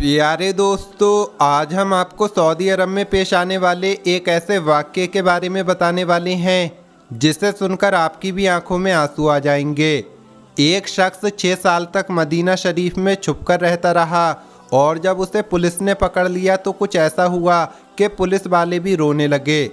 प्यारे दोस्तों, आज हम आपको सऊदी अरब में पेश आने वाले एक ऐसे वाक़ये के बारे में बताने वाले हैं जिसे सुनकर आपकी भी आंखों में आंसू आ जाएंगे। एक शख्स 6 साल तक मदीना शरीफ में छुपकर रहता रहा और जब उसे पुलिस ने पकड़ लिया तो कुछ ऐसा हुआ कि पुलिस वाले भी रोने लगे।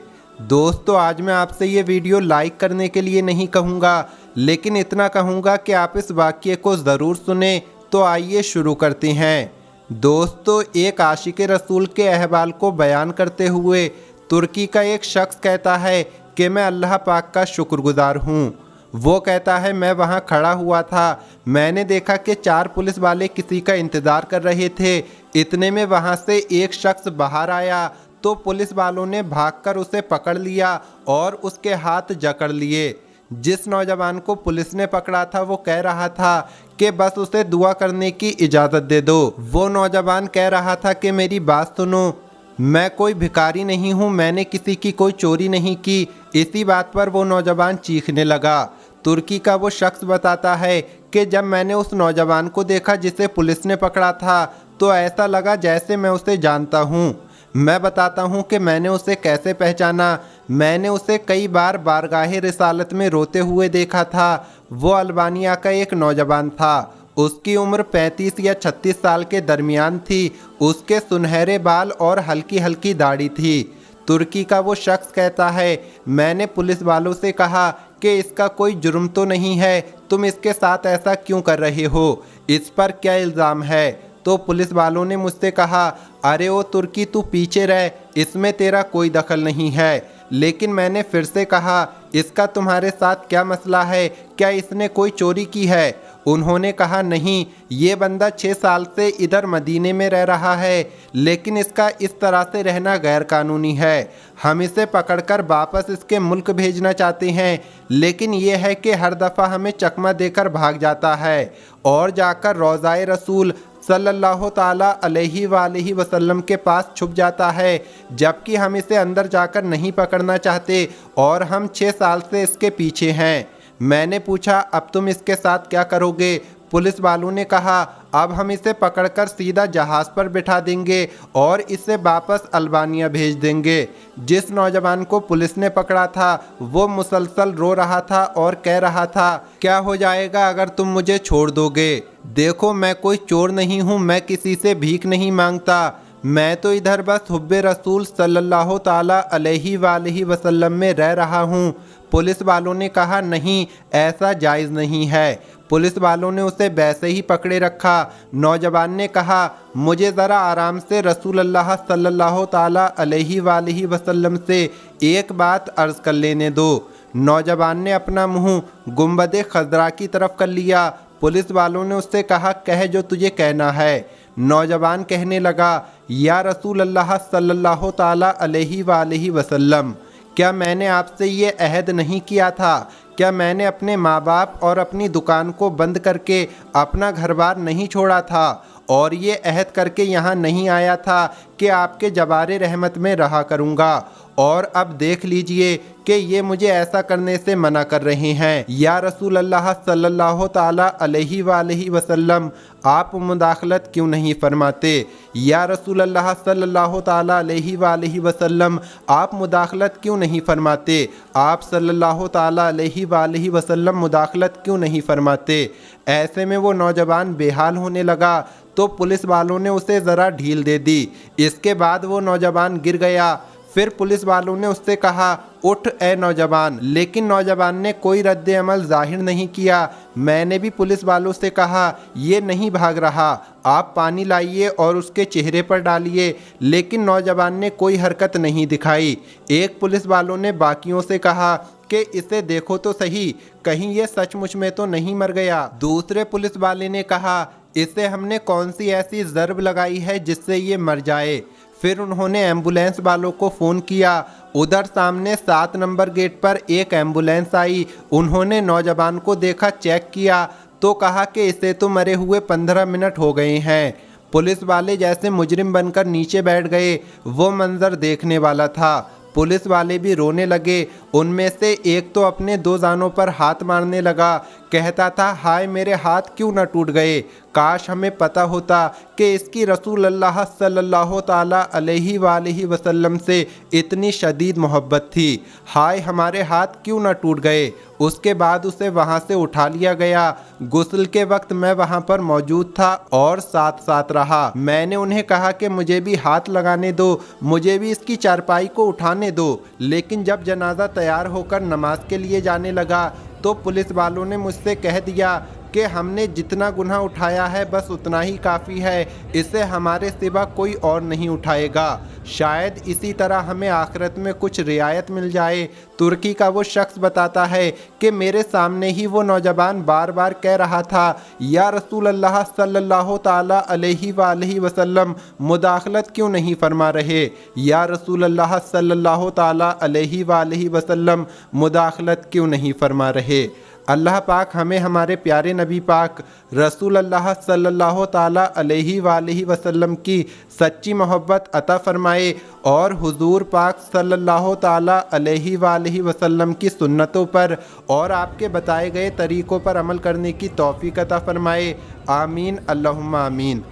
दोस्तों, आज मैं आपसे ये वीडियो लाइक करने के लिए नहीं कहूँगा, लेकिन इतना कहूँगा कि आप इस वाक़ये को ज़रूर सुने। तो आइए शुरू करते हैं। दोस्तों, एक आशिक रसूल के अहवाल को बयान करते हुए तुर्की का एक शख्स कहता है कि मैं अल्लाह पाक का शुक्रगुजार हूँ। वो कहता है, मैं वहाँ खड़ा हुआ था, मैंने देखा कि 4 पुलिस वाले किसी का इंतज़ार कर रहे थे। इतने में वहाँ से एक शख्स बाहर आया तो पुलिस वालों ने भागकर उसे पकड़ लिया और उसके हाथ जकड़ लिए। जिस नौजवान को पुलिस ने पकड़ा था वो कह रहा था कि बस उसे दुआ करने की इजाज़त दे दो। वो नौजवान कह रहा था कि मेरी बात सुनो, मैं कोई भिखारी नहीं हूँ, मैंने किसी की कोई चोरी नहीं की। इसी बात पर वो नौजवान चीखने लगा। तुर्की का वो शख्स बताता है कि जब मैंने उस नौजवान को देखा जिसे पुलिस ने पकड़ा था तो ऐसा लगा जैसे मैं उसे जानता हूँ। मैं बताता हूँ कि मैंने उसे कैसे पहचाना। मैंने उसे कई बार बारगाहे रिसालत में रोते हुए देखा था। वो अल्बानिया का एक नौजवान था। उसकी उम्र 35 या 36 साल के दरमियान थी। उसके सुनहरे बाल और हल्की हल्की दाढ़ी थी। तुर्की का वो शख्स कहता है, मैंने पुलिस वालों से कहा कि इसका कोई जुर्म तो नहीं है, तुम इसके साथ ऐसा क्यों कर रहे हो, इस पर क्या इल्ज़ाम है? तो पुलिस वालों ने मुझसे कहा, अरे ओ तुर्की, तू पीछे रह, इसमें तेरा कोई दखल नहीं है। लेकिन मैंने फिर से कहा, इसका तुम्हारे साथ क्या मसला है, क्या इसने कोई चोरी की है? उन्होंने कहा, नहीं, ये बंदा 6 साल से इधर मदीने में रह रहा है, लेकिन इसका इस तरह से रहना गैर कानूनी है। हम इसे पकड़कर वापस इसके मुल्क भेजना चाहते हैं, लेकिन ये है कि हर दफ़ा हमें चकमा देकर भाग जाता है और जाकर रोज़ाए रसूल सल्लल्लाहु ताला अलैहि वालैहि वसल्लम के पास छुप जाता है, जबकि हम इसे अंदर जाकर नहीं पकड़ना चाहते और हम 6 साल से इसके पीछे हैं। मैंने पूछा, अब तुम इसके साथ क्या करोगे? पुलिस वालों ने कहा, अब हम इसे पकड़कर सीधा जहाज़ पर बिठा देंगे और इसे वापस अल्बानिया भेज देंगे। जिस नौजवान को पुलिस ने पकड़ा था वो मुसलसल रो रहा था और कह रहा था, क्या हो जाएगा अगर तुम मुझे छोड़ दोगे? देखो, मैं कोई चोर नहीं हूँ, मैं किसी से भीख नहीं मांगता, मैं तो इधर बस हुब्बे रसूल सल्लल्लाहु ताला अलैहि वालैहि वसल्लम में रह रहा हूँ। पुलिस वालों ने कहा, नहीं, ऐसा जायज़ नहीं है। पुलिस वालों ने उसे वैसे ही पकड़े रखा। नौजवान ने कहा, मुझे ज़रा आराम से रसूल अल्लाह सल्लल्लाहु ताला अलैहि वालैहि वसल्लम से एक बात अर्ज़ कर लेने दो। नौजवान ने अपना मुंह गुंबद खज़रा की तरफ कर लिया। पुलिस वालों ने उससे कहा, कह जो तुझे कहना है। नौजवान कहने लगा, या रसूल अल्लाह सल्लल्लाहु ताला अलैहि वालैहि वसल्लम, क्या मैंने आपसे ये अहद नहीं किया था? क्या मैंने अपने माँ बाप और अपनी दुकान को बंद करके अपना घर बार नहीं छोड़ा था और ये अहद करके यहाँ नहीं आया था कि आपके जबारे रहमत में रहा करूँगा? और अब देख लीजिए कि ये मुझे ऐसा करने से मना कर रहे हैं। या रसूल अल्लाह सल्लल्लाहु ताला अलैहि वालैहि वसल्लम, आप मुदाखलत क्यों नहीं फरमाते? या रसूल अल्लाह सल्लल्लाहु ताला अलैहि वालैहि वसल्लम, आप मुदाखलत क्यों नहीं फरमाते? आप सल्लल्लाहु ताला अलैहि वालैहि वसल्लम मुदाखलत क्यों नहीं फरमाते? ऐसे में वो नौजवान बेहाल होने लगा तो पुलिस वालों ने उसे ज़रा ढील दे दी। इसके बाद वो नौजवान गिर गया। फिर पुलिस वालों ने उससे कहा, उठ ए नौजवान, लेकिन नौजवान ने कोई रद्द अमल जाहिर नहीं किया। मैंने भी पुलिस वालों से कहा, ये नहीं भाग रहा, आप पानी लाइए और उसके चेहरे पर डालिए, लेकिन नौजवान ने कोई हरकत नहीं दिखाई। एक पुलिस वालों ने बाकियों से कहा कि इसे देखो तो सही, कहीं ये सचमुच में तो नहीं मर गया। दूसरे पुलिस वाले ने कहा, इसे हमने कौन सी ऐसी ज़र्ब लगाई है जिससे ये मर जाए? फिर उन्होंने एम्बुलेंस वालों को फ़ोन किया। उधर सामने 7 नंबर गेट पर एक एम्बुलेंस आई। उन्होंने नौजवान को देखा, चेक किया तो कहा कि इसे तो मरे हुए 15 मिनट हो गए हैं। पुलिस वाले जैसे मुजरिम बनकर नीचे बैठ गए। वो मंजर देखने वाला था। पुलिस वाले भी रोने लगे। उनमें से एक तो अपने 2 जानों पर हाथ मारने लगा कहता था, हाय मेरे हाथ क्यों न टूट गए, काश हमें पता होता कि इसकी रसूल अल्लाह सल्लल्लाहु ताला अलैहि वसल्लम से इतनी शदीद मोहब्बत थी, हाय हमारे हाथ क्यों न टूट गए। उसके बाद उसे वहाँ से उठा लिया गया। गुस्ल के वक्त मैं वहाँ पर मौजूद था और साथ साथ रहा। मैंने उन्हें कहा कि मुझे भी हाथ लगाने दो, मुझे भी इसकी चारपाई को उठाने दो, लेकिन जब जनाजा तैयार होकर नमाज के लिए जाने लगा तो पुलिस वालों ने मुझसे कह दिया कि हमने जितना गुनाह उठाया है बस उतना ही काफ़ी है, इसे हमारे सिवा कोई और नहीं उठाएगा। शायद इसी तरह हमें आखिरत में कुछ रियायत मिल जाए। तुर्की का वो शख्स बताता है कि मेरे सामने ही वो नौजवान बार बार कह रहा था, या रसूल अल्लाह सल्लल्लाहु ताला अलैहि वसल्लम मुदाखलत क्यों नहीं फरमा रहे, या रसूल अल्लाह सल्लल्लाहु ताला अलैहि वसल्लम मुदाखलत क्यों नहीं फरमा रहे। अल्लाह पाक हमें हमारे प्यारे नबी पाक रसूल अल्लाह सल्लल्लाहु ताला अलैहि वसल्लम की सच्ची मोहब्बत अता फरमाए और हुजूर पाक सल्लल्लाहु ताला अलैहि वसल्लम की सुन्नतों पर और आपके बताए गए तरीक़ों पर अमल करने की तौफ़ीक़ अता फरमाए। आमीन अल्लाहुम्मा आमीन।